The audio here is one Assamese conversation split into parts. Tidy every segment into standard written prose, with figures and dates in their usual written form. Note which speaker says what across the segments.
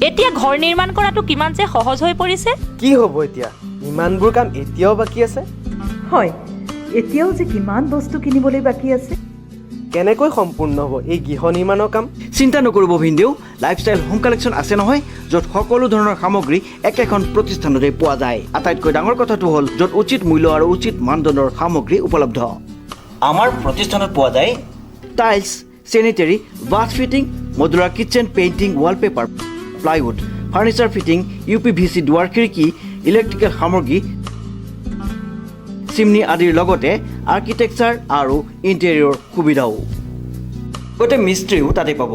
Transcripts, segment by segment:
Speaker 1: এতিয়া ঘৰ নিৰ্মাণ কৰাটো কিমান যে সহজ হৈ পৰিছে।
Speaker 2: কি হ'ব এতিয়া ইমানবোৰ কাম এতিয়াও বাকী আছে?
Speaker 3: হয়, এতিয়াও যে কিমান বস্তু কিনিবলৈ বাকী আছে।
Speaker 2: কেনেকৈ সম্পূৰ্ণ হ'ব এই গৃহ নিৰ্মাণৰ কাম?
Speaker 4: চিন্তা নকৰিব ভিনদেউ, লাইফষ্টাইল হোম কালেকশ্যন আছে নহয়, য'ত সকলো ধৰণৰ সামগ্ৰী একেখন প্ৰতিষ্ঠানতে পোৱা যায়। আটাইতকৈ ডাঙৰ কথাটো হ'ল য'ত উচিত মূল্য আৰু উচিত মানদণ্ডৰ সামগ্ৰী উপলব্ধ। আমাৰ প্ৰতিষ্ঠানত পোৱা যায় tiles, sanitary, bath fitting, modular kitchen, painting, wallpaper, plywood, furniture fitting, UPVC দুৱাৰ খিৰিকী, ইলেক্ট্ৰিকেল সামগ্ৰী, চিমনি আদিৰ লগতে আৰ্কিটেকচাৰ আৰু ইণ্টেৰিয়ৰ সুবিধাও। গোটেই মিস্ত্ৰীও তাতে পাব।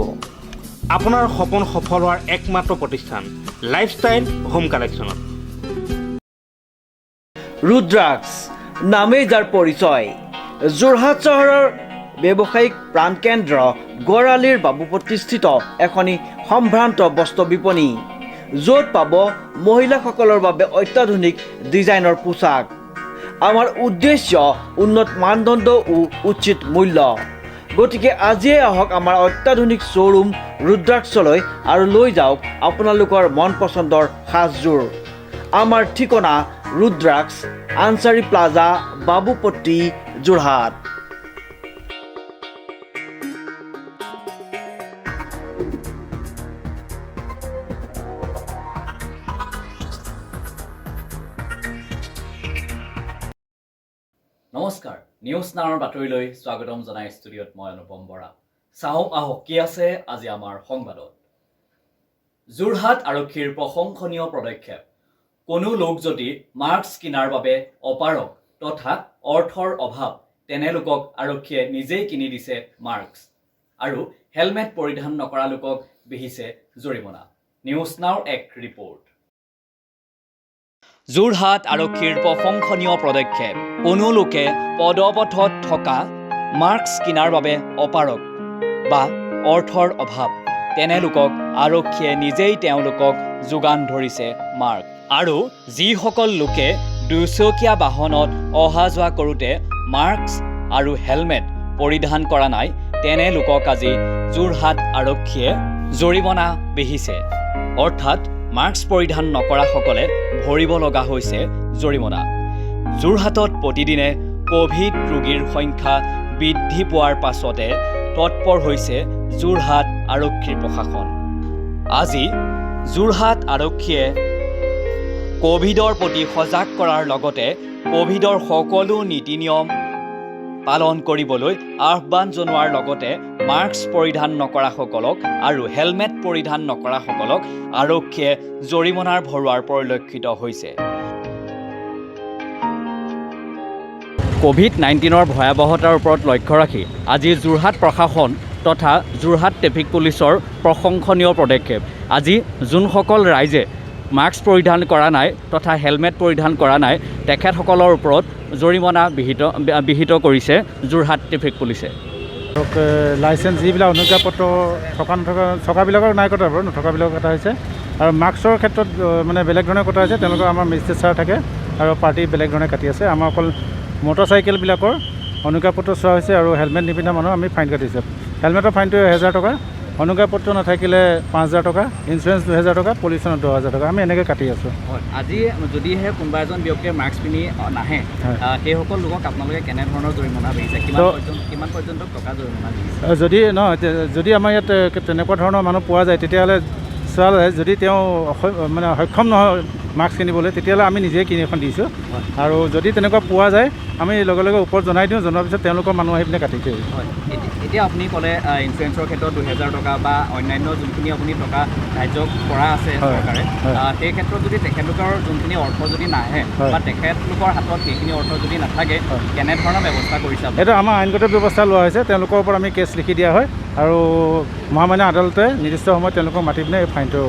Speaker 5: আপোনাৰ সপোন সফল হোৱাৰ একমাত্ৰ প্ৰতিষ্ঠান লাইফষ্টাইল হোম কালেকশ্যনত।
Speaker 4: ৰুদ্ৰাক্স নামেই যাৰ পৰিচয়। যোৰহাট চহৰৰ ব্যৱসায়িক প্ৰাণকেন্দ্ৰ গড়আলিৰ বাবুপট্টিস্থিত এখনি সম্ভ্ৰান্ত বস্ত্ৰ বিপণী, য'ত পাব মহিলাসকলৰ বাবে অত্যাধুনিক ডিজাইনৰ পোচাক। আমাৰ উদ্দেশ্য উন্নত মানদণ্ড ও উচিত মূল্য। গতিকে আজিয়ে আহক আমাৰ অত্যাধুনিক শ্ব'ৰুম ৰুদ্ৰাক্সলৈ আৰু লৈ যাওক আপোনালোকৰ মন পচন্দৰ সাজযোৰ। আমাৰ ঠিকনা ৰুদ্ৰাক্স, আনচাৰী প্লাজা, বাবুপট্টি, যোৰহাট।
Speaker 6: নমস্কাৰ, নিউজ নাওৰ বাতৰিলৈ স্বাগতম জনাই ষ্টুডিঅ'ত মই অনুপম বৰা। চাওঁ আহক কি আছে আজি আমাৰ সংবাদত। যোৰহাট আৰক্ষীৰ প্ৰশংসনীয় পদক্ষেপ। কোনো লোক যদি মাস্ক কিনাৰ বাবে অপাৰগ তথা অৰ্থৰ অভাৱ, তেনে লোকক আৰক্ষীয়ে নিজেই কিনি দিছে মাস্ক, আৰু হেলমেট পৰিধান নকৰা লোকক বিহিছে জৰিমনা। নিউজ নাওৰ এক ৰিপৰ্ট। যোৰহাট আৰক্ষীৰ প্ৰশংসনীয় পদক্ষেপ। কোনো লোকে পদপথত থকা মাস্ক কিনাৰ বাবে অপাৰগ বা অৰ্থৰ অভাৱ, তেনে লোকক আৰক্ষীয়ে নিজেই তেওঁলোকক যোগান ধৰিছে মাস্ক। আৰু যিসকল লোকে দুচকীয়া বাহনত অহা যোৱা কৰোঁতে মাস্ক আৰু হেলমেট পৰিধান কৰা নাই, তেনে লোকক আজি যোৰহাট আৰক্ষীয়ে জৰিমনা বিহিছে। অৰ্থাৎ মাস্ক পৰিধান নকৰাসকলে ভৰিব লগা হৈছে জৰিমনা। যোৰহাটত প্ৰতিদিনে ক'ভিড ৰোগীৰ সংখ্যা বৃদ্ধি পোৱাৰ পাছতে তৎপৰ হৈছে যোৰহাট আৰক্ষী প্ৰশাসন। আজি যোৰহাট আৰক্ষীয়ে ক'ভিডৰ প্ৰতি সজাগ কৰাৰ লগতে ক'ভিডৰ সকলো নীতি নিয়ম পালন কৰিবলৈ আহ্বান জনোৱাৰ লগতে মাস্ক পৰিধান নকৰাসকলক আৰু হেলমেট পৰিধান নকৰাসকলক আৰক্ষীয়ে জৰিমনাৰ ভৰোৱাৰ পৰিলক্ষিত হৈছে। COVID-19ৰ ভয়াৱহতাৰ ওপৰত লক্ষ্য ৰাখি আজি যোৰহাট প্ৰশাসন তথা যোৰহাট ট্ৰেফিক পুলিচৰ প্ৰশংসনীয় পদক্ষেপ। আজি যোনসকল ৰাইজে মাস্ক পৰিধান কৰা নাই তথা হেলমেট পৰিধান কৰা নাই, তেখেতসকলৰ ওপৰত জৰিমনা বিহিত কৰিছে যোৰহাট ট্ৰেফিক পুলিচে।
Speaker 7: লাইচেঞ্চ যিবিলাক অনুজ্ঞাপত্ৰ থকাবিলাকৰ নাই কটা বাৰু, নথকাবিলাকৰ কটা হৈছে। আৰু মাস্কৰ ক্ষেত্ৰত মানে বেলেগ ধৰণে কটা হৈছে। তেওঁলোকৰ আমাৰ মেজিষ্ট্ৰেট ছাৰ থাকে আৰু পাৰ্টি বেলেগ ধৰণে কাটি আছে। আমাৰ অকল মটৰচাইকেলবিলাকৰ অনুজ্ঞাপত্ৰ চোৱা হৈছে আৰু হেলমেট নিপিন্ধা মানুহ আমি ফাইন কাটিছে। হেলমেটৰ ফাইনটো 1000 টকা, অনুজ্ঞাপত্ৰ নাথাকিলে 5000 টকা, ইঞ্চুৰেঞ্চ 2000 টকা, পলিউশ্যনত 10000 টকা। আমি এনেকৈ কাটি আছোঁ।
Speaker 6: আজি যদিহে কোনোবা এজন ব্যক্তিয়ে মাস্ক পিন্ধি নাহে, সেইসকল লোকক আপোনালোকে কেনেধৰণৰ জৰিমনা বিহিছে? কিমান পৰ্যন্ত টকা জৰিমনা বিহিছে?
Speaker 7: যদি আমাৰ ইয়াত তেনেকুৱা ধৰণৰ মানুহ পোৱা যায়, তেতিয়াহ'লে চোৱা যায়। যদি তেওঁ মানে সক্ষম নহয় মাস্ক কিনিবলৈ, তেতিয়াহ'লে আমি নিজেই কিনি এখন দিছোঁ। আৰু যদি তেনেকুৱা পোৱা যায়, আমি লগে লগে ওপৰত জনাই দিওঁ। জনোৱাৰ পিছত তেওঁলোকৰ মানুহ আহি পিনে কাটি দিয়ে।
Speaker 6: এতিয়া আপুনি ক'লে ইঞ্চুৰেঞ্চৰ ক্ষেত্ৰত 2000 টকা বা অন্যান্য যোনখিনি আপুনি টকা ধাৰ্য কৰা আছে চৰকাৰে, সেই ক্ষেত্ৰত যদি তেখেতলোকৰ যোনখিনি অৰ্থ যদি নাহে বা তেখেতলোকৰ হাতত সেইখিনি অৰ্থ যদি নাথাকে, কেনেধৰণৰ ব্যৱস্থা কৰিছে?
Speaker 7: এইটো আমাৰ আইনগত ব্যৱস্থা লোৱা হৈছে। তেওঁলোকৰ ওপৰত আমি কেছ লিখি দিয়া হয় আৰু মহামান্য আদালতে নিৰ্দিষ্ট সময়ত তেওঁলোকক মাতি পিনে এই ফাইনটো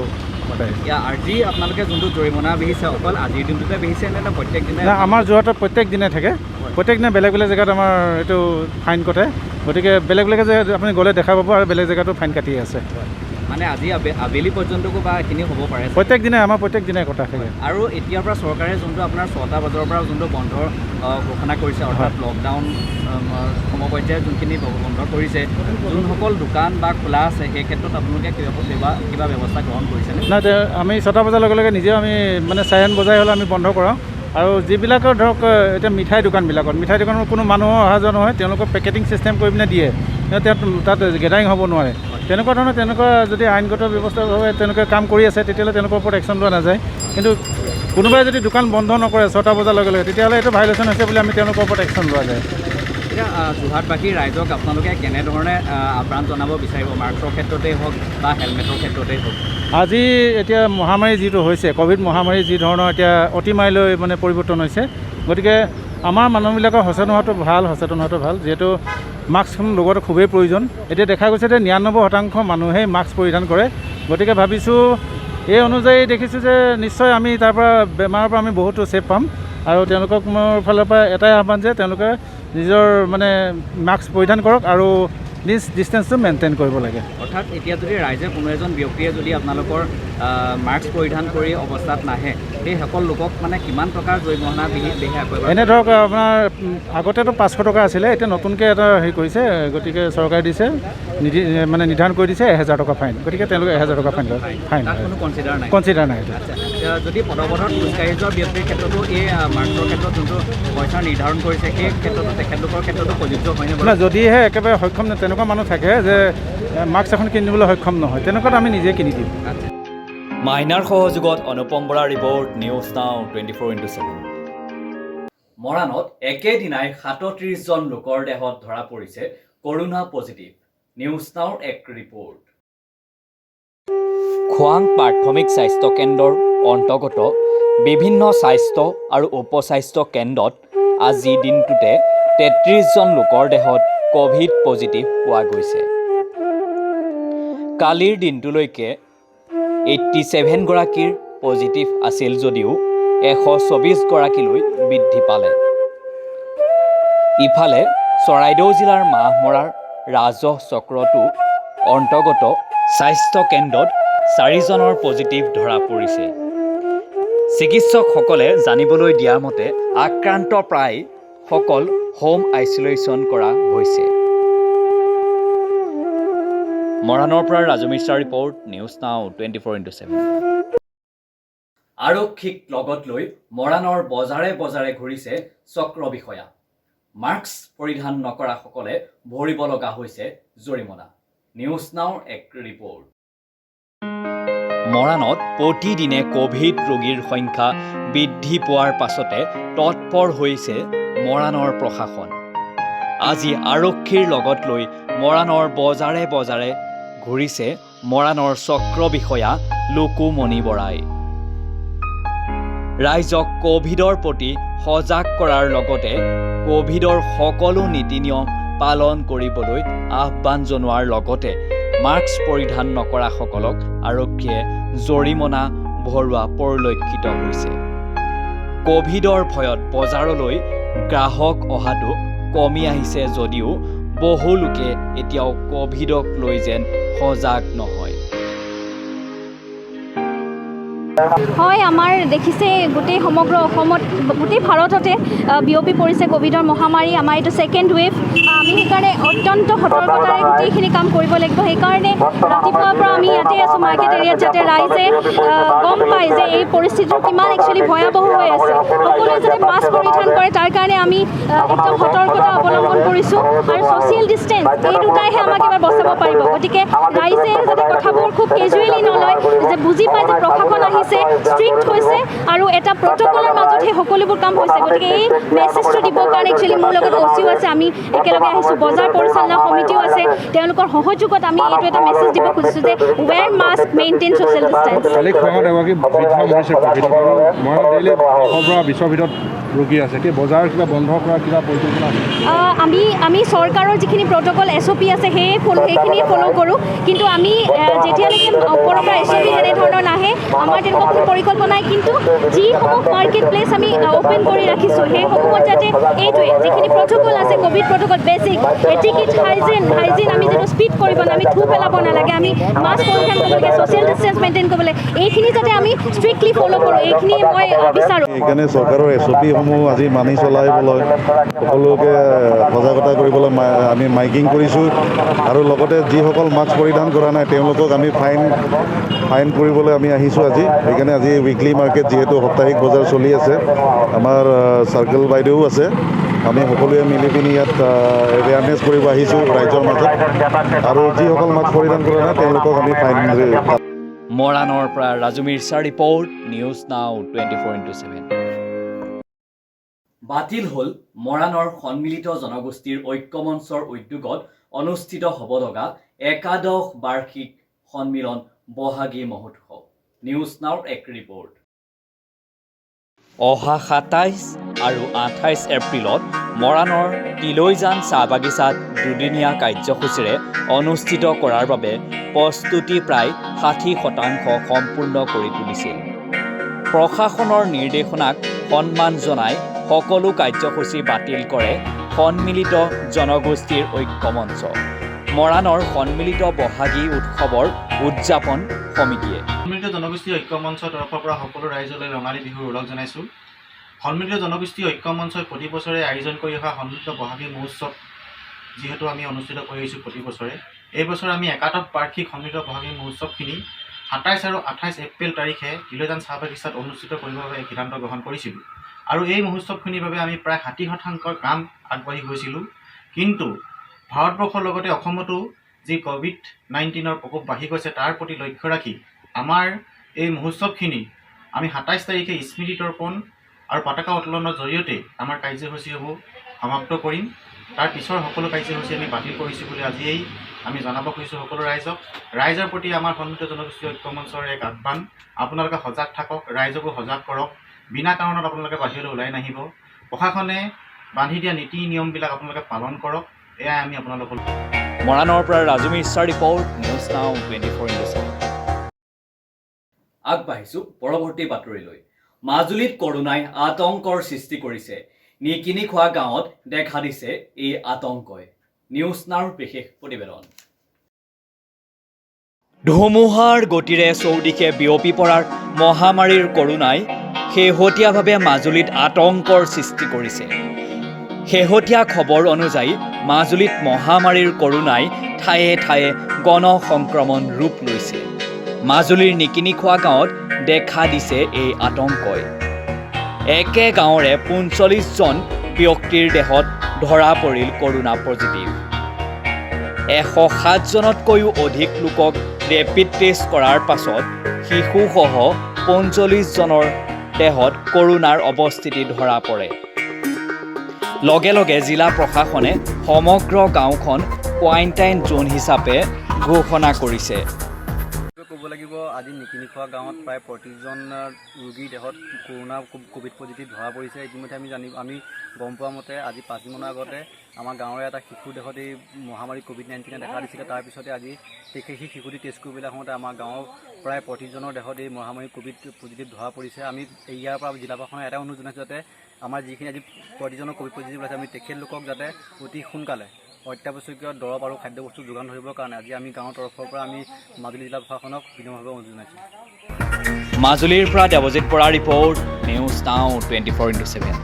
Speaker 7: ঘটায়।
Speaker 6: আজি আপোনালোকে যোনটো জৰিমনা বিহিছে, অকল আজিৰ দিনটোতে বিহিছে নে প্ৰত্যেক দিনে?
Speaker 7: আমাৰ যোৰহাটত প্ৰত্যেক দিনে থাকে। প্ৰত্যেক দিনে বেলেগ বেলেগ জেগাত আমাৰ এইটো ফাইন কটে। গতিকে বেলেগ বেলেগ জেগাত আপুনি গ'লে দেখা পাব আৰু বেলেগ জেগাতো ফাইন কাটি আছে।
Speaker 6: মানে আজি আবেলি পৰ্যন্তকো বা এইখিনি হ'ব পাৰে
Speaker 7: প্ৰত্যেক দিনাই আমাৰ প্ৰত্যেক দিনাই কটা থাকে।
Speaker 6: আৰু এতিয়াৰ পৰা চৰকাৰে যোনটো আপোনাৰ 6টা বজাৰ পৰা যোনটো বন্ধৰ ঘোষণা কৰিছে অৰ্থাৎ লকডাউন সমপৰ্যায়ত যোনখিনি বন্ধ কৰিছে, যোনসকল দোকান বা খোলা আছে সেই ক্ষেত্ৰত আপোনালোকে কিবা ব্যৱস্থা গ্ৰহণ কৰিছেনে?
Speaker 7: নাই, আমি 6টা বজাৰ লগে লগে নিজেও আমি মানে চাইৰেন বজাই হ'লে আমি বন্ধ কৰাওঁ। আৰু যিবিলাকৰ ধৰক এতিয়া মিঠাই দোকানত কোনো মানুহ অহা যোৱা নহয়, তেওঁলোকক পেকেটিং চিষ্টেম কৰি পিনে দিয়ে, তাত গেডাৰিং হ'ব নোৱাৰে। তেনেকুৱা যদি আইনগত ব্যৱস্থাভাৱে তেওঁলোকে কাম কৰি আছে তেতিয়াহ'লে তেওঁলোকৰ ওপৰত একশ্যন লোৱা নাযায়। কিন্তু কোনোবাই যদি দোকান বন্ধ নকৰে 6টা বজাৰ লগে লগে তেতিয়াহ'লে এইটো ভাইলেশ্যন হৈছে বুলি আমি তেওঁলোকৰ ওপৰত একশ্যন লোৱা যায়।
Speaker 6: এতিয়া যোৰহাটবাসী ৰাইজক আপোনালোকে কেনেধৰণে আহ্বান জনাব বিচাৰিব, মাস্কৰ ক্ষেত্ৰতেই হওক বা হেলমেটৰ ক্ষেত্ৰতেই হওক?
Speaker 7: আজি এতিয়া মহামাৰী যিটো হৈছে, ক'ভিড মহামাৰী যি ধৰণৰ এতিয়া অতিমাইলৈ মানে পৰিৱৰ্তন হৈছে, গতিকে আমাৰ মানুহবিলাকৰ সচেতন হোৱাটো ভাল, যিহেতু মাস্কখন লগতে খুবেই প্ৰয়োজন। এতিয়া দেখা গৈছে যে 99% মানুহেই মাস্ক পৰিধান কৰে। গতিকে ভাবিছোঁ এই অনুযায়ী দেখিছোঁ যে নিশ্চয় আমি তাৰ পৰা বেমাৰৰ পৰা আমি বহুতো ছেফ পাম। আৰু তেওঁলোকক মোৰ ফালৰ পৰা এটাই আহ্বান যে তেওঁলোকে নিজৰ মানে মাস্ক পৰিধান কৰক আৰু ডিষ্টেঞ্চটো মেইনটেইন কৰিব লাগে।
Speaker 6: অৰ্থাৎ এতিয়া যদি ৰাইজে কোনো এজন ব্যক্তিয়ে যদি আপোনালোকৰ মাস্ক পৰিধান কৰি অৱস্থাত নাহে, সেই সকল লোকক মানে কিমান টকাৰ জৰিমনা বিহে?
Speaker 7: এনে ধৰক আপোনাৰ আগতেতো 500 টকা আছিলে, এতিয়া নতুনকৈ এটা হেৰি কৰিছে, গতিকে চৰকাৰে দিছে মানে নিৰ্ধাৰণ কৰি দিছে 1000 টকা ফাইন। গতিকে তেওঁলোকে 1000 টকা ফাইন
Speaker 6: কোনো
Speaker 7: কনচিডাৰ নাই।
Speaker 6: আচ্ছা, যদি পদপথত খোজকাঢ়ি যোৱা ব্যক্তিৰ ক্ষেত্ৰতো এই মাস্কৰ ক্ষেত্ৰত যোনটো পইচা নিৰ্ধাৰণ কৰিছে সেই ক্ষেত্ৰতো তেখেতলোকৰ ক্ষেত্ৰতো প্ৰযোজ্য হয়নে?
Speaker 7: যদিহে একেবাৰে সক্ষম তেনেকুৱা মানুহ থাকে যে মাস্ক এখন কিনিবলৈ সক্ষম নহয়, তেনেকুৱাত আমি নিজে কিনি দিম।
Speaker 6: মাইনাৰ সহযোগত অনুপম বৰা ৰিপৰ্ট, নিউজ নাও 24/7। মৰাণত একেদিনাই 37 জন লোকৰ দেহত ধৰা পৰিছে কৰোনা পজিটিভ। নিউজ নাওৰ এক ৰিপৰ্ট। খোৱাং প্ৰাথমিক স্বাস্থ্য কেন্দ্ৰৰ অন্তৰ্গত বিভিন্ন স্বাস্থ্য আৰু উপস্বাস্থ্য কেন্দ্ৰত আজি দিনটোতে 33 জন লোকৰ দেহত ক'ভিড পজিটিভ পোৱা গৈছে। কালিৰ দিনটোলৈকে 87 গৰাকীৰ পজিটিভ আছিল যদিও 124 গৰাকীলৈ বৃদ্ধি পালে। ইফালে চৰাইদেউ জিলাৰ মাহমৰাৰ ৰাজহ চক্ৰটো অন্তৰ্গত স্বাস্থ্য কেন্দ্ৰত 4 জনৰ পজিটিভ ধৰা পৰিছে। চিকিৎসকসকলে জানিবলৈ দিয়া মতে আক্ৰান্ত প্ৰায় সকল হোম আইচোলেশ্যন কৰা হৈছে। মৰাণৰ পৰা ৰাজু মিশ্ৰাৰ ৰিপৰ্ট, নিউজ নাও 24/7। আৰক্ষীক লগত লৈ মৰাণৰ বজাৰে বজাৰে ঘূৰিছে চক্ৰ বিষয়া। মাস্ক পৰিধান নকৰাসকলে ভৰিব লগা হৈছে জৰিমনা। নিউজ নাওৰ এক ৰিপৰ্ট। মৰাণত প্ৰতিদিনে ক'ভিড ৰোগীৰ সংখ্যা বৃদ্ধি পোৱাৰ পাছতে তৎপৰ হৈছে মৰাণৰ প্ৰশাসন। আজি আৰক্ষীৰ লগত লৈ মৰাণৰ বজাৰে বজাৰে ঘূৰিছে মৰাণৰ চক্ৰ বিষয়া লুকুমণি বৰাই। ৰাইজক ক'ভিডৰ প্ৰতি সজাগ কৰাৰ লগতে ক'ভিডৰ সকলো নীতি নিয়ম পালন কৰিবলৈ আহ্বান জনোৱাৰ লগতে মাস্ক পৰিধান নকৰাসকলক আৰক্ষীয়ে জৰিমনা ভৰোৱা পৰিলক্ষিত হৈছে। ক'ভিডৰ ভয়ত বজাৰলৈ গ্ৰাহক অহাটো কমি আহিছে যদিও বহু লোকে এতিয়াও ক'ভিডক লৈ যেন সজাগ নহয়।
Speaker 8: হয়, আমাৰ দেখিছে গোটেই সমগ্ৰ অসমত, গোটেই ভাৰততে বিয়পি পৰিছে ক'ভিডৰ মহামাৰী। আমাৰ এইটো ছেকেণ্ড ৱেভ। আমি সেইকাৰণে অত্যন্ত সতৰ্কতাৰে গোটেইখিনি কাম কৰিব লাগিব। সেইকাৰণে ৰাতিপুৱাৰ পৰা আমি ইয়াতে আছোঁ মাৰ্কেট এৰিয়াত, যাতে ৰাইজে গম পায় যে এই পৰিস্থিতিটো কিমান একচুৱেলি ভয়াৱহ হৈ আছে। সকলোৱে যাতে মাস্ক পৰিধান কৰে তাৰ কাৰণে আমি একদম সতৰ্কতা অৱলম্বন কৰিছোঁ। আৰু ছ'চিয়েল ডিষ্টেঞ্চ এই দুটাইহে আমাক এবাৰ বচাব পাৰিব। গতিকে ৰাইজে যাতে কথাবোৰ খুব কেজুৱেলি নলয়, যে বুজি পায় যে প্ৰশাসন আহিছে, ষ্ট্ৰিক্ট হৈছে আৰু এটা প্ৰট'কলৰ মাজতহে সকলোবোৰ কাম হৈছে। গতিকে এই মেছেজটো দিবৰ কাৰণে একচুৱেলি মোৰ লগত অচিও আছে, আমি একেলগে আহিছোঁ, বজাৰ পৰিচালনা সমিতিও আছে, তেওঁলোকৰ সহযোগত আমি এইটো এটা মেছেজ দিব খুজিছোঁ যে ৱেৰ মাস্ক, মেইনটেইন ছ'চিয়েল ডিষ্টেঞ্চ।
Speaker 9: কালি খোৱাঙত এগৰাকী বৃদ্ধ মৰিছে ক'ভিড। মই ডেইলি 100 পৰা 20ৰ ভিতৰত ৰোগী আছে। কি বজাৰ কিবা বন্ধ কৰাৰ কিবা পৰিকল্পনা আছে?
Speaker 8: আমি চৰকাৰৰ যিখিনি প্ৰট'কল SOP আছে সেইখিনিয়ে ফ'ল' কৰোঁ। কিন্তু আমি যেতিয়ালৈকে ওপৰৰ পৰা SOP তেনেধৰণৰ নাহে আমাৰ তেনেকুৱা কোনো পৰিকল্পনা নাই, কিন্তু যিসমূহ মাৰ্কেট প্লেচ আমি অ'পেন কৰি ৰাখিছোঁ সেইসমূহত যাতে এইটোৱে যিখিনি প্ৰট'কল আছে Covid protocol basic etiquette hygiene আমি যিটো স্পীড কৰিব আমি থু পেলাব নালাগে, আমি মাস্ক পৰিধান কৰিব লাগে, ছ'চিয়েল ডিষ্টেঞ্চ মেইনটেইন কৰিব লাগে, এইখিনি যাতে আমি ষ্ট্ৰিক্টলি ফ'ল' কৰোঁ, এইখিনি মই বিচাৰোঁ।
Speaker 9: সেইকাৰণে চৰকাৰৰ SOPসমূহ আজি মানি চলাবলৈ সকলোকে সজাগতা কৰিবলৈ আমি মাইকিং কৰিছোঁ আৰু লগতে যিসকল মাস্ক পৰিধান কৰা নাই তেওঁলোকক আমি ফাইন কৰিবলৈ আমি আহিছোঁ আজি। সেইকাৰণে আজি উইকলি মাৰ্কেট যিহেতু সাপ্তাহিক বজাৰ চলি আছে, আমাৰ চাৰ্কেল বাইদেউ আছে, আমি সকলোৱে মিলি পিনি ইয়াত এৱেৰনেছ কৰিব আহিছোঁ ৰাইজৰ মাজত, আৰু যিসকল মাস্ক পৰিধান কৰা নাই তেওঁলোকক আমি ফাইন।
Speaker 6: মৰাণৰ পৰা ৰাজু মিৰ্জাৰ ৰিপৰ্ট, নিউজ নাও 24/7। বাতিল হ'ল মৰাণৰ সন্মিলিত জনগোষ্ঠীৰ ঐক্যমঞ্চৰ উদ্যোগত অনুষ্ঠিত হ'ব লগা একাদশ বাৰ্ষিক সন্মিলন বহাগী মহোৎসৱ। নিউজ নাওৰ এক ৰিপৰ্ট। অহা 27 আৰু 28 এপ্ৰিলত মৰাণৰ তিলৈজান চাহ বাগিচাত দুদিনীয়া কাৰ্যসূচীৰে অনুষ্ঠিত কৰাৰ বাবে প্ৰস্তুতি প্ৰায় 60% সম্পূৰ্ণ কৰি তুলিছিল। প্ৰশাসনৰ নিৰ্দেশনাক সন্মান জনাই সকলো কাৰ্যসূচী বাতিল কৰে সন্মিলিত জনগোষ্ঠীৰ ঐক্যমঞ্চ। মৰাণৰ সন্মিলিত বহাগী উৎসৱৰ উদযাপন সমিতিয়ে
Speaker 10: সন্মিলিত জনগোষ্ঠী ঐক্য মঞ্চৰ তৰফৰ পৰা সকলো ৰাইজলৈ ৰঙালী বিহুৰ ওলগ জনাইছোঁ। সন্মিলিত জনগোষ্ঠী ঐক্য মঞ্চই প্ৰতি বছৰে আয়োজন কৰি অহা সন্মিলিত বহাগী মহোৎসৱ যিহেতু আমি অনুষ্ঠিত কৰি আহিছোঁ প্ৰতি বছৰে, এই বছৰ আমি একাদশ বাৰ্ষিক সন্মিলিত বহাগী মহোৎসৱখিনি 27 আৰু 28 এপ্ৰিল তাৰিখে তিলৈজান চাহ বাগিচাত অনুষ্ঠিত কৰিবৰ বাবে সিদ্ধান্ত গ্ৰহণ কৰিছিলোঁ। আৰু এই মহোৎসৱখিনিৰ বাবে আমি প্ৰায় 60% কাম আগবাঢ়ি গৈছিলোঁ। কিন্তু ভাৰতবৰ্ষৰ লগতে অসমতো যি COVID-19 প্ৰকোপ বাঢ়ি গৈছে তাৰ প্ৰতি লক্ষ্য ৰাখি আমাৰ এই মহোৎসৱখিনি আমি 27 তাৰিখে স্মৃতি তৰ্পণ আৰু পতাকা উত্তোলনৰ জৰিয়তে আমাৰ কাৰ্যসূচীসমূহ সমাপ্ত কৰিম। তাৰ পিছৰ সকলো কাৰ্যসূচী আমি বাতিল কৰিছোঁ বুলি আজিয়েই আমি জনাব খুজিছোঁ সকলো ৰাইজৰ প্ৰতি আমাৰ সন্মিলিত জনগোষ্ঠী ঐক্য মঞ্চৰ এক আহ্বান, আপোনালোকে সজাগ থাকক, ৰাইজকো সজাগ কৰক, বিনা কাৰণত আপোনালোকে বাহিৰলৈ ওলাই নাহিব, প্ৰশাসনে বান্ধি দিয়া নীতি নিয়মবিলাক আপোনালোকে পালন কৰক, এয়াই আমি আপোনালোকক।
Speaker 6: মৰাণৰ পৰা ৰাজু মিৰ্জাৰ ৰিপৰ্ট, নিউজ নাও 24/7। আগবাঢ়িছোঁ পৰৱৰ্তী বাতৰিলৈ। মাজুলীত কৰোনাই আতংকৰ সৃষ্টি কৰিছে। নিকিনি খোৱা গাঁৱত দেখা দিছে এই আতংকই। নিউজ নাওৰ বিশেষ প্ৰতিবেদন। ধুমুহাৰ গতিৰে চৌদিশে বিয়পি পৰাৰ মহামাৰীৰ কৰোনাই শেহতীয়াভাৱে মাজুলীত আতংকৰ সৃষ্টি কৰিছে। শেহতীয়া খবৰ অনুযায়ী মাজুলীত মহামাৰীৰ কৰোনাই ঠায়ে ঠায়ে গণ সংক্ৰমণ ৰূপ লৈছে। মাজুলীৰ নিকিনি খোৱা গাঁৱত দেখা দিছে এই আতংকই। একে গাঁৱৰে 45জন ব্যক্তিৰ দেহত ধৰা পৰিল কৰোনা পজিটিভ। 107জনতকৈও অধিক লোকক ৰেপিড টেষ্ট কৰাৰ পাছত শিশুসহ 45জনৰ দেহত কৰোনাৰ অৱস্থিতি ধৰা পৰে। লগে লগে জিলা প্ৰশাসনে সমগ্ৰ গাঁওখন কোৱাৰেণ্টাইন জোন হিচাপে ঘোষণা কৰিছে।
Speaker 11: ক'ব লাগিব আজি নিকিনি খোৱা গাঁৱত প্ৰায় 35জন ৰোগীৰ দেহত কৰোনা ক'ভিড পজিটিভ ধৰা পৰিছে। ইতিমধ্যে আমি গম পোৱা মতে আজি 5 দিনৰ আগতে আমাৰ গাঁৱৰে এটা শিশুৰ দেহত এই মহামাৰী COVID-19 দেখা দিছিলে। তাৰপিছতে আজি সেই শিশুটি টেষ্ট কৰিবলৈ আহোঁতে আমাৰ গাঁৱৰ প্ৰায় 35জনৰ দেহত এই মহামাৰী ক'ভিড পজিটিভ ধৰা পৰিছে। আমি ইয়াৰ পৰা জিলা প্ৰশাসনে এটা অনুৰোধ জনাইছোঁ যাতে আমাৰ যিখিনি আজি 35জনৰ ক'ভিড পজিটিভ আছে আমি তেখেতলোকক যাতে অতি সোনকালে অত্যাৱশ্যকীয় দৰৱ আৰু খাদ্যবস্তু যোগান ধৰিবৰ কাৰণে আজি আমি গাঁৱৰ তৰফৰ পৰা আমি মাজুলী জিলা প্ৰশাসনক বিনম্ৰভাৱে অনুৰোধ জনাইছোঁ।
Speaker 6: মাজুলীৰ পৰা দেৱজিৎ বৰাৰ ৰিপৰ্ট, নিউজ নাও 24/7।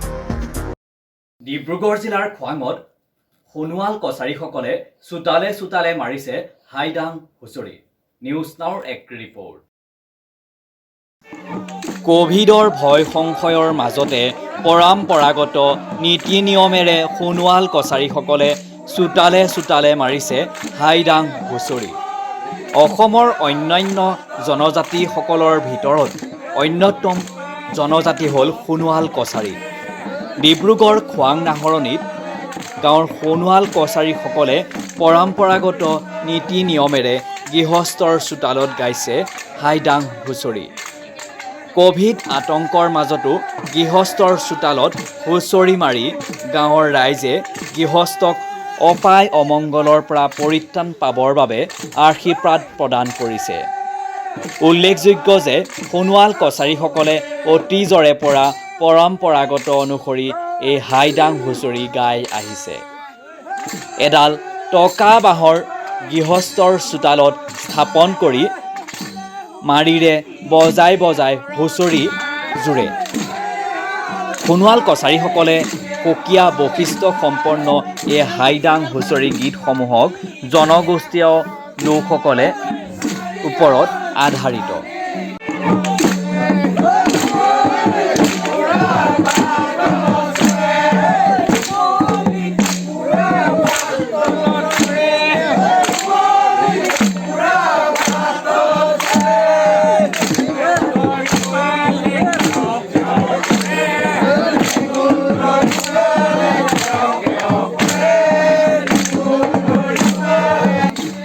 Speaker 6: ডিব্ৰুগড় জিলাৰ খোৱাঙত সোণোৱাল কছাৰীসকলে চোতালে চোতালে মাৰিছে হাইডাং হুঁচৰি। নিউজ নাওৰ এক ৰিপৰ্ট। কোভিডৰ ভয় সংশয়ৰ মাজতে পৰম্পৰাগত নীতি নিয়মেৰে সোণোৱাল কছাৰীসকলে চোতালে চোতালে মাৰিছে হাইডাং হুঁচৰি। অসমৰ অন্যান্য জনজাতিসকলৰ ভিতৰত অন্যতম জনজাতি হ'ল সোণোৱাল কছাৰী। ডিব্ৰুগড় খোৱাং নাহৰণিত গাঁৱৰ সোণোৱাল কছাৰীসকলে পৰম্পৰাগত নীতি নিয়মেৰে গৃহস্থৰ চোতালত গাইছে হাইডাং হুঁচৰি। কোভিড আতংকৰ মাজতো গৃহস্থৰ চোতালত হুঁচৰি মাৰি গাঁৱৰ ৰাইজে গৃহস্থক অপায় অমংগলৰ পৰা পৰিত্ৰাণ পাবৰ বাবে আশীৰ্বাদ প্ৰদান কৰিছে। উল্লেখযোগ্য যে সোণোৱাল কছাৰীসকলে অতীজৰে পৰা পৰম্পৰাগত অনুসৰি এই হাইডাং হুঁচৰি গাই আহিছে। এডাল টকা বাঁহৰ গৃহস্থৰ চোতালত স্থাপন কৰি মাৰিৰে বজাই বজাই হুঁচৰি জোৰে। সোণোৱাল কছাৰীসকলে সুকীয়া বৈশিষ্ট্য সম্পন্ন এই হাইডাং হুঁচৰি গীতসমূহক জনগোষ্ঠীয় লোকসকলে ওপৰত আধাৰিত।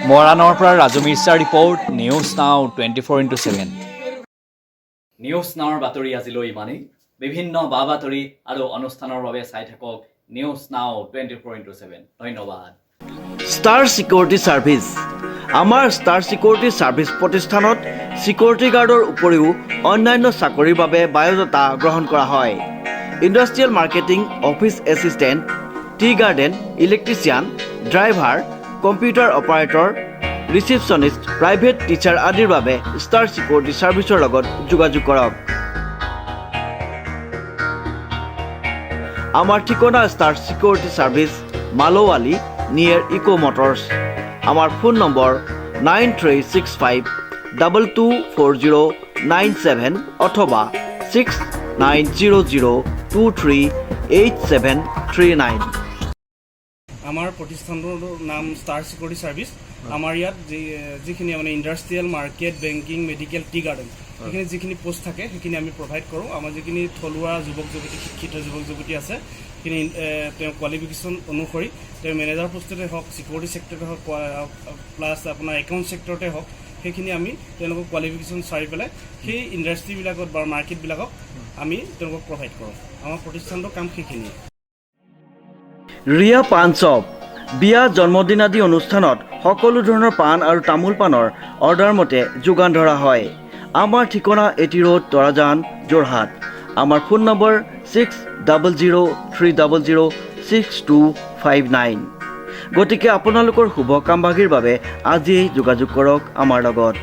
Speaker 6: মৰাণৰ পৰা Raju মিৰ্জাৰ report, news now 24/7। News নাওৰ বাতৰি আজিলৈ ইমানেই। বিভিন্ন বা বাতৰি আৰু অনুষ্ঠানৰ বাবে চাই থাকক নিউজ নাও 24/7। ধন্যবাদ।
Speaker 4: Star security service. আমাৰ ষ্টাৰ ছিকিউৰিটি ছাৰ্ভিচ প্ৰতিষ্ঠানত ছিকিউৰিটি গাৰ্ডৰ উপৰিও অন্যান্য চাকৰিৰ বাবে বায়'ডাটা গ্ৰহণ কৰা হয়। Industrial marketing, office assistant, tea garden, electrician, driver, computer operator, receptionist, private teacher আদিৰ বাবে ষ্টাৰ ছিকিউৰিটি ছাৰ্ভিচৰ লগত যোগাযোগ কৰক। আমাৰ ঠিকনা star security service, Malowali, near Eco Motors. আমাৰ ফোন নম্বৰ 9365224097 অথবা 6900238739।
Speaker 12: আমাৰ প্ৰতিষ্ঠানটোৰ নাম ষ্টাৰ ছিকিউৰিটি ছাৰ্ভিচ। আমাৰ ইয়াত যিখিনি মানে industrial, market, banking, medical, tea garden সেইখিনি যিখিনি পোষ্ট থাকে সেইখিনি আমি প্ৰভাইড কৰোঁ। আমাৰ যিখিনি থলুৱা যুৱক যুৱতী, শিক্ষিত যুৱক যুৱতী আছে সেইখিনি তেওঁ কোৱালিফিকেশ্যন অনুসৰি তেওঁ মেনেজাৰ পোষ্টতে হওক, ছিকিউৰিটি ছেক্টৰতে হওক, প্লাছ আপোনাৰ একাউণ্ট ছেক্টৰতে হওক, সেইখিনি আমি তেওঁলোকক কোৱালিফিকেশ্যন চাই পেলাই সেই ইণ্ডাষ্ট্ৰিবিলাকত বা মাৰ্কেটবিলাকক আমি তেওঁলোকক প্ৰভাইড কৰোঁ। আমাৰ প্ৰতিষ্ঠানটোৰ কাম সেইখিনিয়ে।
Speaker 4: ৰিয়া পাণ শ্বপ। বিয়া, জন্মদিন আদি অনুষ্ঠানত সকলো ধৰণৰ পাণ আৰু তামোল পাণৰ অৰ্ডাৰ মতে যোগান ধৰা হয়। আমাৰ ঠিকনা এটি ৰোড, তৰাজান, যোৰহাট। আমাৰ ফোন নম্বৰ 6003006259। গতিকে আপোনালোকৰ শুভ কামভাগীৰ বাবে আজিয়েই যোগাযোগ কৰক আমাৰ লগত।